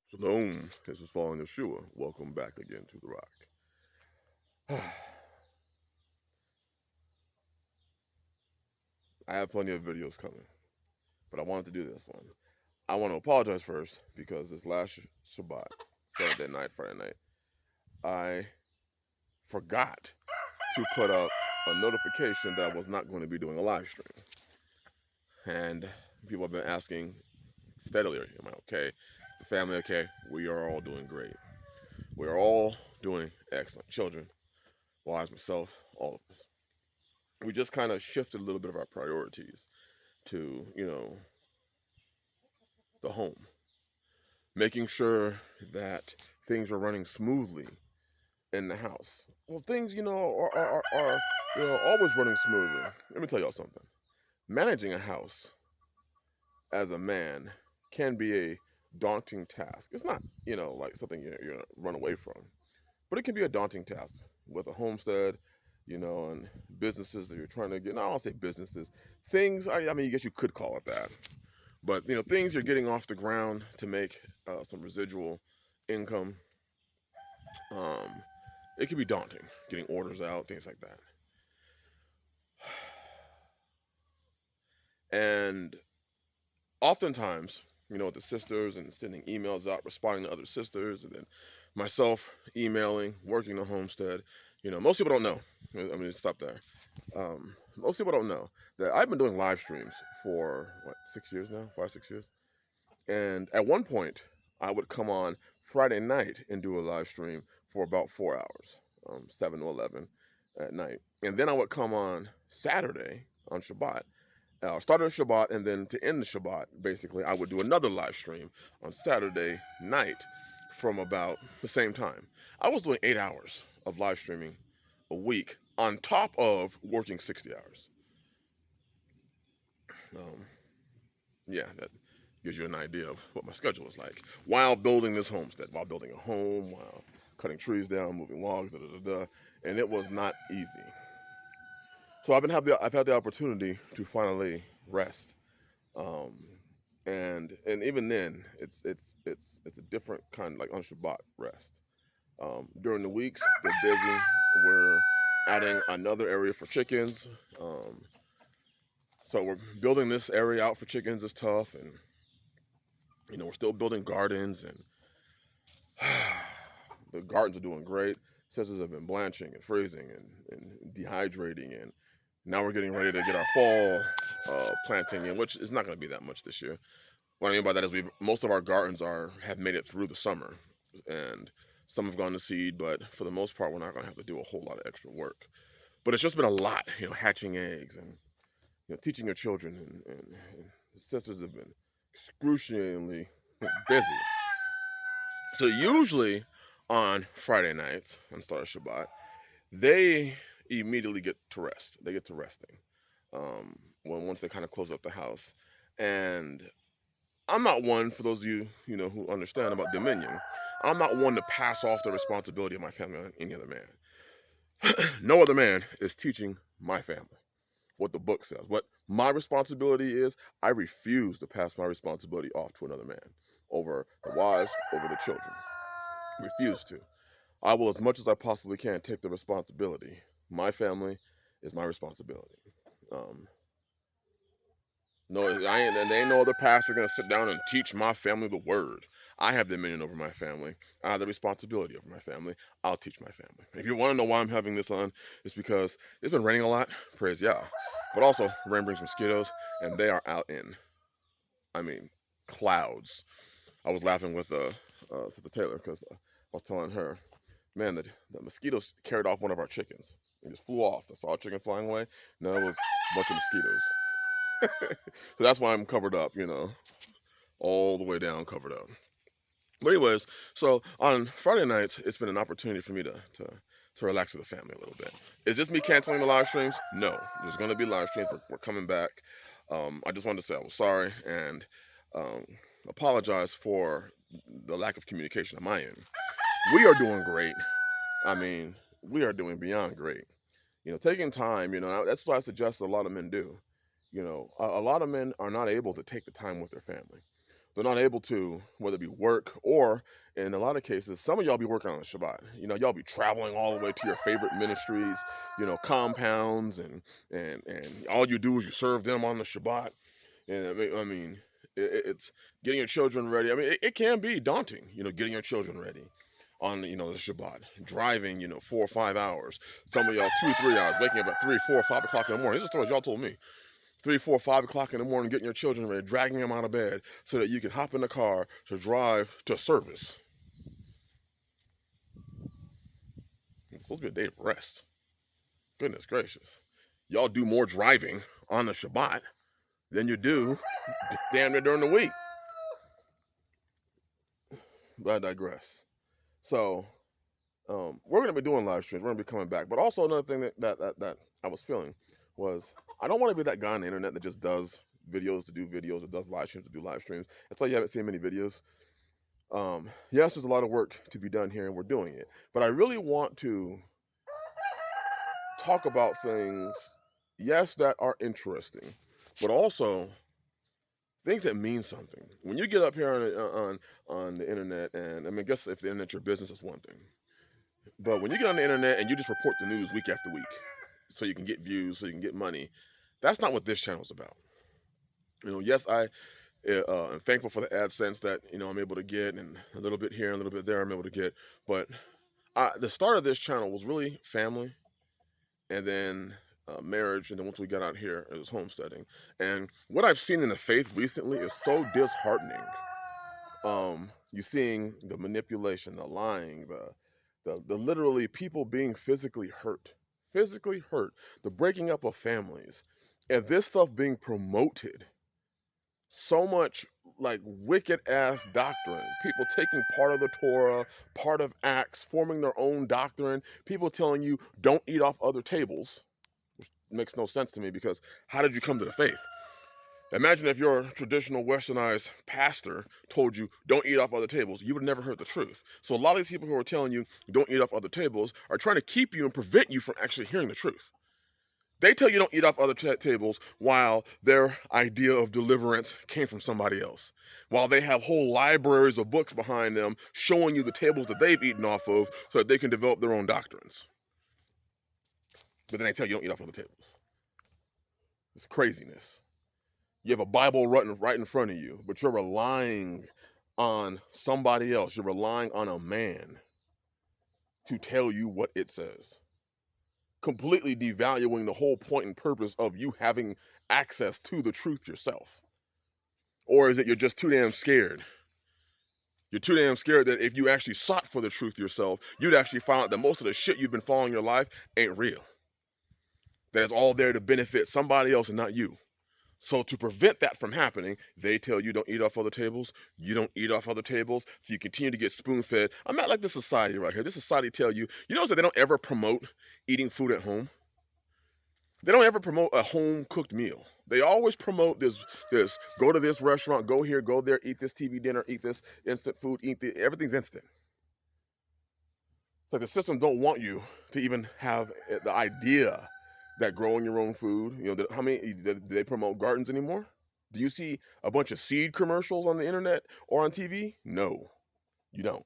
Shalom, this is Falling Yeshua. Welcome back again to The Rock. I have plenty of videos coming, but I wanted to do this one. I want to apologize first because this last Shabbat, Saturday night, Friday night, I forgot to put up a notification that I was not going to be doing a live stream. And people have been asking steadily, am I okay? Is the family okay? We are all doing great. We are all doing excellent. Children, wives, myself, all of us. We just kind of shifted a little bit of our priorities to, the home, making sure that things are running smoothly in the house. Well, things, are always running smoothly. Let me tell y'all something. Managing a house as a man can be a daunting task. It's not, like something you're gonna run away from, but it can be a daunting task with a homestead, and businesses that you're trying to get. No, I'll say businesses, things. I mean, I guess you could call it that. But things you're getting off the ground to make some residual income. Um, it can be daunting getting orders out, things like that. And oftentimes, with the sisters and sending emails out, responding to other sisters, and then myself emailing, working the homestead. Most people don't know. I mean, stop there. Most people don't know that I've been doing live streams for 6 years now, 5, 6 years. And at one point, I would come on Friday night and do a live stream for about 4 hours, 7 to 11 at night. And then I would come on Saturday on Shabbat, started Shabbat, and then to end the Shabbat, basically, I would do another live stream on Saturday night from about the same time. I was doing 8 hours of live streaming a week on top of working 60 hours. Um, yeah, that gives you an idea of what my schedule was like while building this homestead, while building a home, while cutting trees down, moving logs, and it was not easy. So I've had the opportunity to finally rest, um, and even then, it's a different kind, like on Shabbat rest. During the weeks, we're busy. We're adding another area for chickens. So we're building this area out for chickens is tough, and we're still building gardens, and the gardens are doing great. Sisters have been blanching and freezing and dehydrating, and now we're getting ready to get our fall planting in, which is not going to be that much this year. What I mean by that is most of our gardens have made it through the summer, and some have gone to seed, but for the most part, we're not going to have to do a whole lot of extra work. But it's just been a lot, hatching eggs and teaching your children, and sisters have been excruciatingly busy. So usually on Friday nights on Star Shabbat, they immediately get to rest. They get to resting once they kind of close up the house. And I'm not one, for those of you who understand about dominion, I'm not one to pass off the responsibility of my family on any other man. No other man is teaching my family what the book says. What my responsibility is, I refuse to pass my responsibility off to another man over the wives, over the children. Refuse to. I will, as much as I possibly can, take the responsibility. My family is my responsibility. Um, no, there ain't no other pastor gonna sit down and teach my family the word. I have dominion over my family. I have the responsibility over my family. I'll teach my family. If you want to know why I'm having this on, it's because it's been raining a lot. Praise Yah. But also, rain brings mosquitoes, and they are out in, I mean, clouds. I was laughing with Sister Taylor because I was telling her, man, the mosquitoes carried off one of our chickens. It just flew off. I saw a chicken flying away. No, it was a bunch of mosquitoes. So that's why I'm covered up, all the way down, covered up. But anyways, so on Friday nights, it's been an opportunity for me to relax with the family a little bit. Is this me canceling the live streams? No, there's going to be live streams. We're coming back. I just wanted to say I was sorry and um, apologize for the lack of communication on my end. We are doing great. I mean, we are doing beyond great. Taking time, that's what I suggest a lot of men do. A lot of men are not able to take the time with their family. they're not able to, whether it be work or, in a lot of cases, some of y'all be working on the Shabbat. Y'all be traveling all the way to your favorite ministries, compounds, and all you do is you serve them on the Shabbat. And I mean, it's getting your children ready. I mean, it can be daunting, getting your children ready on, the Shabbat, driving, 4 or 5 hours. Some of y'all 2 or 3 hours, waking up at 3, 4, 5 o'clock in the morning. These are stories y'all told me. 3, 4, 5 o'clock in the morning, getting your children ready, dragging them out of bed so that you can hop in the car to drive to service. It's supposed to be a day of rest. Goodness gracious. Y'all do more driving on the Shabbat than you do damn near during the week. But I digress. So, we're going to be doing live streams. We're going to be coming back. But also another thing that I was feeling was I don't want to be that guy on the internet that just does videos to do videos or does live streams to do live streams. That's why you haven't seen many videos. Yes, there's a lot of work to be done here, and we're doing it. But I really want to talk about things, yes, that are interesting, but also things that mean something. When you get up here on the internet, and I mean, I guess if the internet's your business, is one thing. But when you get on the internet and you just report the news week after week, so you can get views, so you can get money, that's not what this channel's about. Yes, I am thankful for the AdSense that I'm able to get, and a little bit here, and a little bit there I'm able to get. But the start of this channel was really family, and then marriage, and then once we got out here, it was homesteading. And what I've seen in the faith recently is so disheartening. You're seeing the manipulation, the lying, the literally people being physically hurt, the breaking up of families, and this stuff being promoted. So much like wicked ass doctrine. People taking part of the Torah, part of Acts, forming their own doctrine. People telling you don't eat off other tables, which makes no sense to me because how did you come to the faith? Imagine if your traditional westernized pastor told you don't eat off other tables, you would have never heard the truth. So a lot of these people who are telling you don't eat off other tables are trying to keep you and prevent you from actually hearing the truth. They tell you don't eat off other tables while their idea of deliverance came from somebody else. While they have whole libraries of books behind them showing you the tables that they've eaten off of so that they can develop their own doctrines. But then they tell you don't eat off other tables. It's craziness. You have a Bible right in front of you, but you're relying on somebody else. You're relying on a man to tell you what it says. Completely devaluing the whole point and purpose of you having access to the truth yourself. Or is it you're just too damn scared? You're too damn scared that if you actually sought for the truth yourself, you'd actually find out that most of the shit you've been following your life ain't real. That it's all there to benefit somebody else and not you. So to prevent that from happening, they tell you don't eat off other tables. You don't eat off other tables. So you continue to get spoon-fed. I'm not like this society right here. This society tell you, that they don't ever promote eating food at home. They don't ever promote a home-cooked meal. They always promote this, go to this restaurant, go here, go there, eat this TV dinner, eat this instant food, everything's instant. It's like the system don't want you to even have the idea that growing your own food, how many, do they promote gardens anymore? Do you see a bunch of seed commercials on the internet or on TV? No, you don't.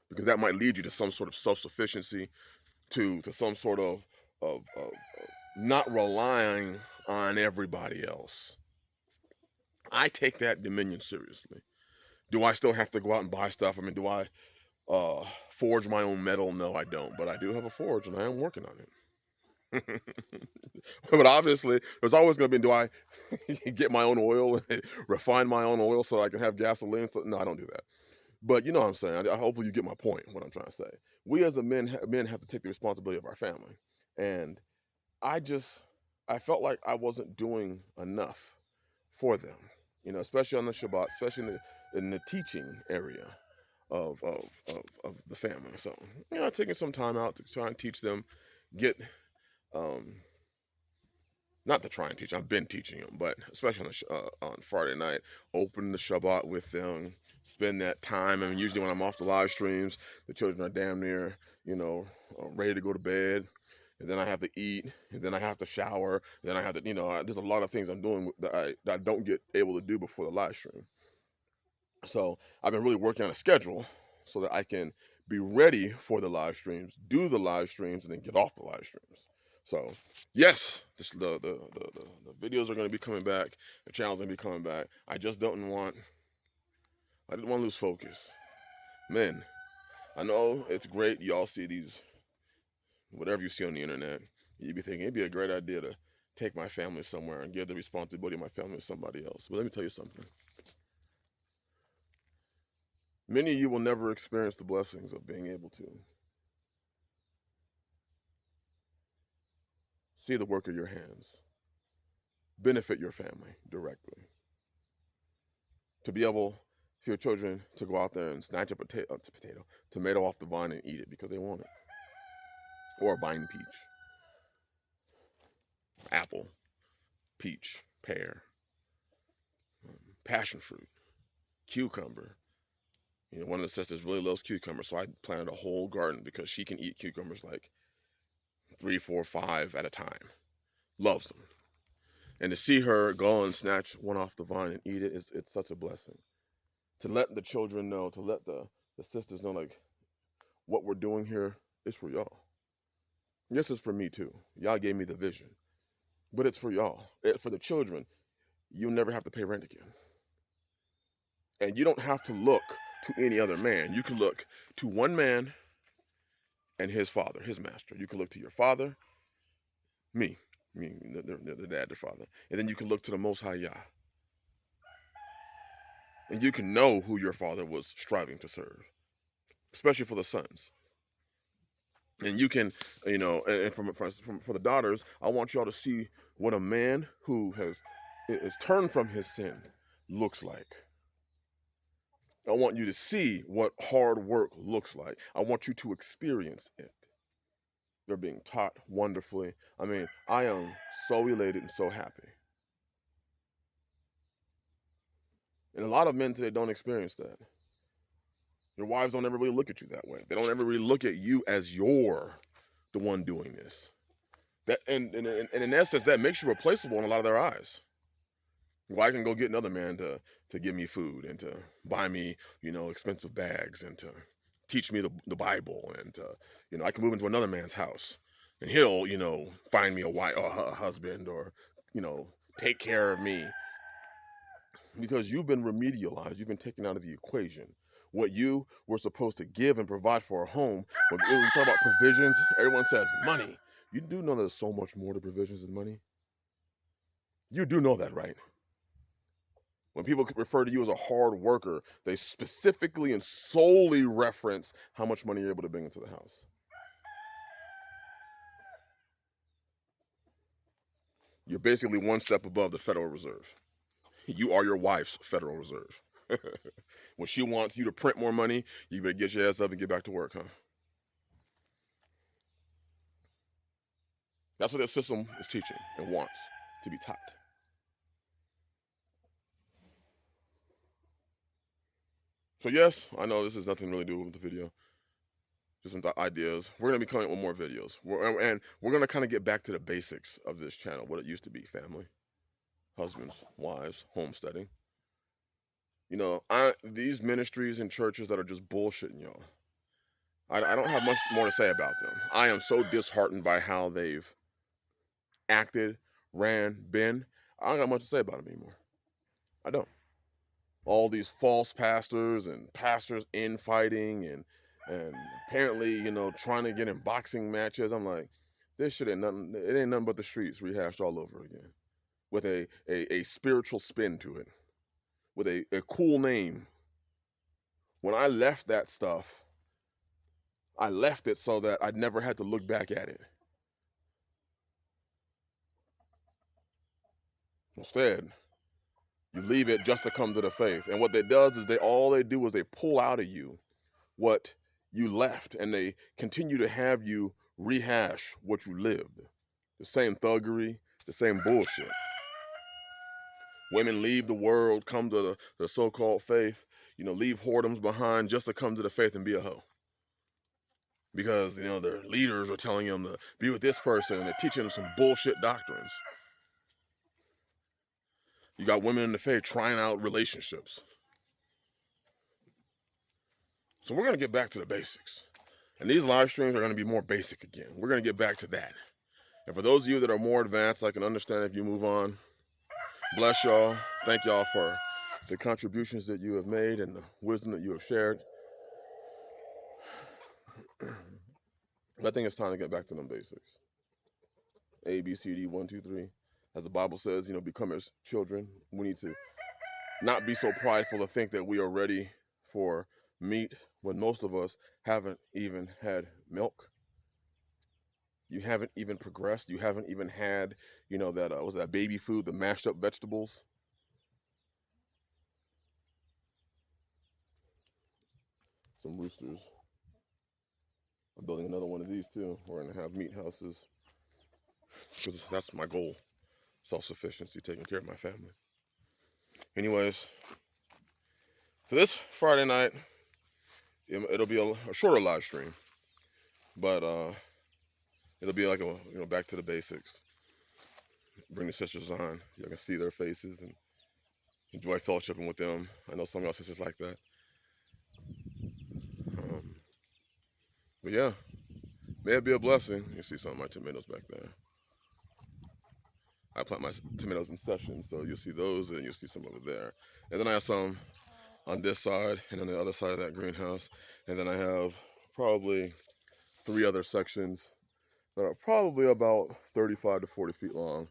Because that might lead you to some sort of self-sufficiency, to some sort of not relying on everybody else. I take that dominion seriously. Do I still have to go out and buy stuff? I mean, do I forge my own metal? No, I don't. But I do have a forge, and I am working on it. But obviously, there's always going to be, do I get my own oil and refine my own oil so I can have gasoline? No, I don't do that. But you know what I'm saying. Hopefully you get my point, what I'm trying to say. We as men have to take the responsibility of our family. And I felt like I wasn't doing enough for them, especially on the Shabbat, especially in the teaching area of the family. So, taking some time out to try and teach them, not to try and teach, I've been teaching them, but especially on Friday night, open the Shabbat with them, spend that time. I mean, usually when I'm off the live streams, the children are damn near, ready to go to bed. And then I have to eat, and then I have to shower, then I have to, there's a lot of things I'm doing that I don't get able to do before the live stream. So I've been really working on a schedule so that I can be ready for the live streams, do the live streams, and then get off the live streams. So yes, the videos are going to be coming back. The channel's going to be coming back. I didn't want to lose focus. Men, I know it's great. Y'all see these, whatever you see on the internet, you'd be thinking it'd be a great idea to take my family somewhere and give the responsibility of my family to somebody else. But let me tell you something. Many of you will never experience the blessings of being able to see the work of your hands, benefit your family directly. To be able, for your children, to go out there and snatch a tomato off the vine and eat it because they want it. Or a vine peach, apple, peach, pear, passion fruit, cucumber. You know, one of the sisters really loves cucumbers, so I planted a whole garden because she can eat cucumbers like 3, 4, 5 at a time. Loves them. And to see her go and snatch one off the vine and eat it, it's such a blessing. To let the children know, to let the sisters know, like, what we're doing here is for y'all. This is for me too. Y'all gave me the vision. But it's for y'all. For the children, you'll never have to pay rent again. And you don't have to look to any other man. You can look to one man and his father, his master. You can look to your father, me, the dad, the father. And then you can look to the Most High Yah. And you can know who your father was striving to serve, especially for the sons. And you can, you know, and for the daughters, I want y'all to see what a man who is turned from his sin looks like. I want you to see what hard work looks like. I want you to experience it. They're being taught wonderfully. I mean, I am so elated and so happy. And a lot of men today don't experience that. Your wives don't ever really look at you that way. They don't ever really look at you as you're the one doing this. That and in essence, that makes you replaceable in a lot of their eyes. Well, I can go get another man to give me food and to buy me, you know, expensive bags and to teach me the Bible and you know, I can move into another man's house and he'll, you know, find me a wife or a husband or, you know, take care of me. Because you've been remedialized, you've been taken out of the equation. What you were supposed to give and provide for a home, when we talk about provisions, everyone says money. You do know there's so much more to provisions than money? You do know that, right? When people refer to you as a hard worker, they specifically and solely reference how much money you're able to bring into the house. You're basically one step above the Federal Reserve. You are your wife's Federal Reserve. When she wants you to print more money, you better get your ass up and get back to work, huh? That's what the system is teaching and wants to be taught. So yes, I know this has nothing really to do with the video. Just some ideas. We're going to be coming up with more videos. And we're going to kind of get back to the basics of this channel, what it used to be: family, husbands, wives, homesteading. You know, these ministries and churches that are just bullshitting y'all, I don't have much more to say about them. I am so disheartened by how they've acted, been. I don't got much to say about them anymore. I don't. All these false pastors and pastors infighting and apparently, you know, trying to get in boxing matches. I'm like, this shit ain't nothing. It ain't nothing but the streets rehashed all over again, with a spiritual spin to it, with a cool name. When I left that stuff, I left it so that I never had to look back at it. Instead, you leave it just to come to the faith. And what that does is all they do is they pull out of you what you left, and they continue to have you rehash what you lived. The same thuggery, the same bullshit. Women leave the world, come to the so-called faith, you know, leave whoredoms behind just to come to the faith and be a hoe. Because, you know, their leaders are telling them to be with this person and they're teaching them some bullshit doctrines. You got women in the faith trying out relationships. So we're going to get back to the basics. And these live streams are going to be more basic again. We're going to get back to that. And for those of you that are more advanced, I can understand if you move on. Bless y'all. Thank y'all for the contributions that you have made and the wisdom that you have shared. I think it's time to get back to them basics. A, B, C, D, 1, 2, 3. As the Bible says, become as children. We need to not be so prideful to think that we are ready for meat when most of us haven't even had milk. You haven't even progressed. You haven't even had, that baby food, the mashed up vegetables. Some roosters. I'm building another one of these too. We're going to have meat houses because that's my goal. Self-sufficiency, taking care of my family. Anyways, so this Friday night, it'll be a shorter live stream, but it'll be like back to the basics. Bring the sisters on. You can see their faces and enjoy fellowshipping with them. I know some of y'all sisters like that. But yeah, may it be a blessing. You see some of my tomatoes back there. I plant my tomatoes in sessions, so you'll see those and you'll see some over there. And then I have some on this side and on the other side of that greenhouse. And then I have probably 3 other sections that are probably about 35 to 40 feet long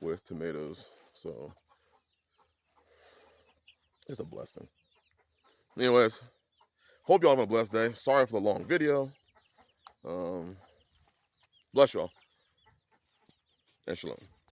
with tomatoes. So it's a blessing. Anyways, hope y'all have a blessed day. Sorry for the long video. Bless y'all and shalom.